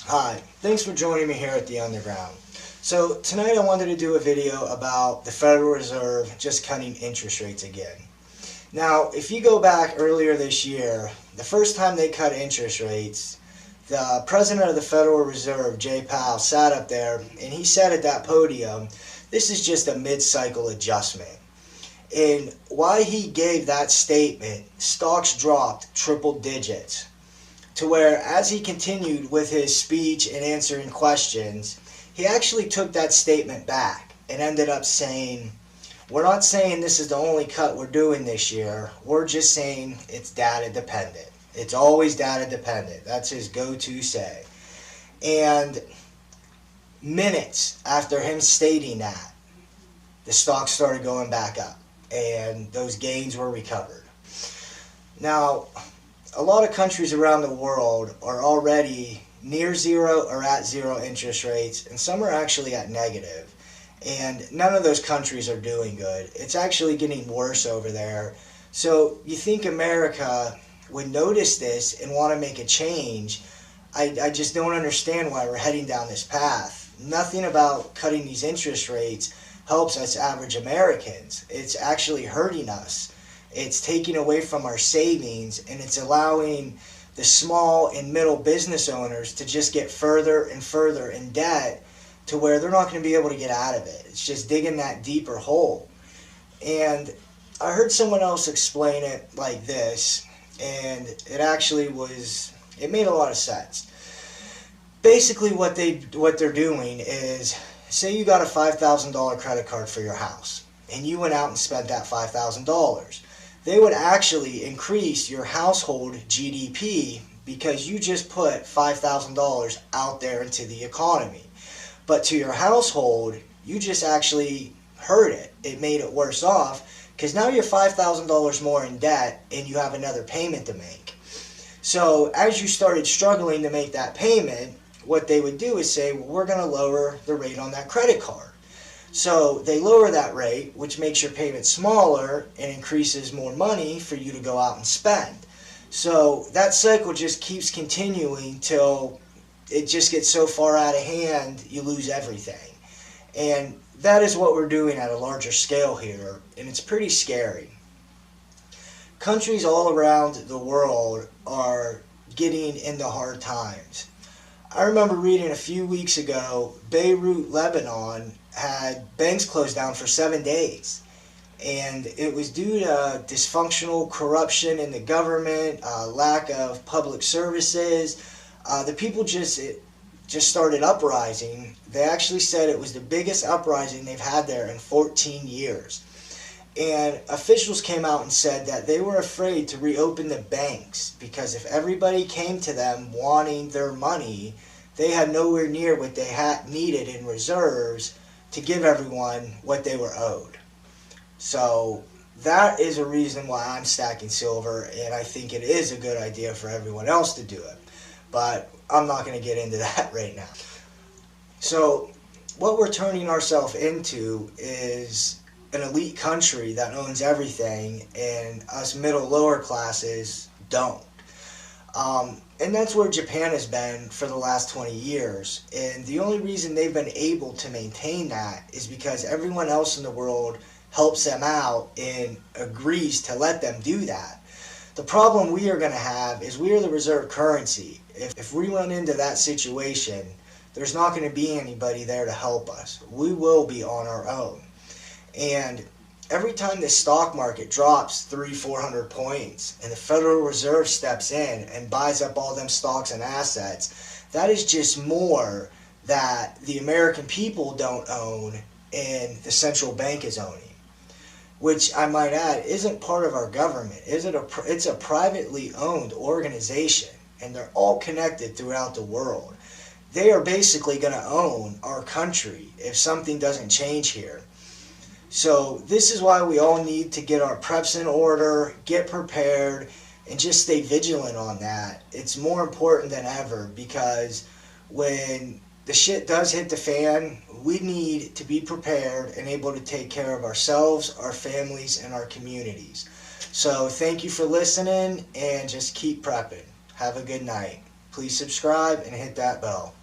Hi, thanks for joining me here at the Underground. So tonight I wanted to do a video about the Federal Reserve just cutting interest rates again. Now, if you go back earlier this year, the first time they cut interest rates, the president of the Federal Reserve, Jay Powell, sat up there and he said at that podium, this is just a mid-cycle adjustment. And why he gave that statement, stocks dropped triple digits. To where, as he continued with his speech and answering questions, he actually took that statement back and ended up saying, we're not saying this is the only cut we're doing this year. We're just saying it's data dependent. It's always data dependent. That's his go-to say. And minutes after him stating that, the stock started going back up and those gains were recovered. Now, a lot of countries around the world are already near zero or at zero interest rates, and some are actually at negative. And none of those countries are doing good. It's actually getting worse over there. So you think America would notice this and want to make a change. I just don't understand why we're heading down this path. Nothing about cutting these interest rates helps us average Americans. It's actually hurting us. It's taking away from our savings, and it's allowing the small and middle business owners to just get further and further in debt to where they're not going to be able to get out of it. It's just digging that deeper hole. And I heard someone else explain it like this, and it made a lot of sense. Basically what they're doing is, say you got a $5,000 credit card for your house, and you went out and spent that $5,000. They would actually increase your household GDP because you just put $5,000 out there into the economy. But to your household, you just actually hurt it. It made it worse off because now you're $5,000 more in debt and you have another payment to make. So as you started struggling to make that payment, what they would do is say, well, we're going to lower the rate on that credit card. So they lower that rate, which makes your payment smaller and increases more money for you to go out and spend. So that cycle just keeps continuing till it just gets so far out of hand you lose everything. And that is what we're doing at a larger scale here, and it's pretty scary. Countries all around the world are getting into hard times. I remember reading a few weeks ago, Beirut, Lebanon had banks closed down for 7 days. And it was due to dysfunctional corruption in the government, lack of public services. The people just started uprising. They actually said it was the biggest uprising they've had there in 14 years. And officials came out and said that they were afraid to reopen the banks because if everybody came to them wanting their money, they had nowhere near what they had needed in reserves to give everyone what they were owed. So that is a reason why I'm stacking silver, and I think it is a good idea for everyone else to do it. But I'm not going to get into that right now. So what we're turning ourselves into is an elite country that owns everything, and us middle lower classes don't. And that's where Japan has been for the last 20 years. And the only reason they've been able to maintain that is because everyone else in the world helps them out and agrees to let them do that. The problem we are going to have is we are the reserve currency. If we run into that situation, there's not going to be anybody there to help us. We will be on our own. And every time the stock market drops 300-400 points and the Federal Reserve steps in and buys up all them stocks and assets, that is just more that the American people don't own and the central bank is owning. Which I might add isn't part of our government. It's a privately owned organization, and they're all connected throughout the world. They are basically going to own our country if something doesn't change here. So this is why we all need to get our preps in order, get prepared, and just stay vigilant on that. It's more important than ever because when the shit does hit the fan, we need to be prepared and able to take care of ourselves, our families, and our communities. So thank you for listening, and just keep prepping. Have a good night. please subscribe and hit that bell.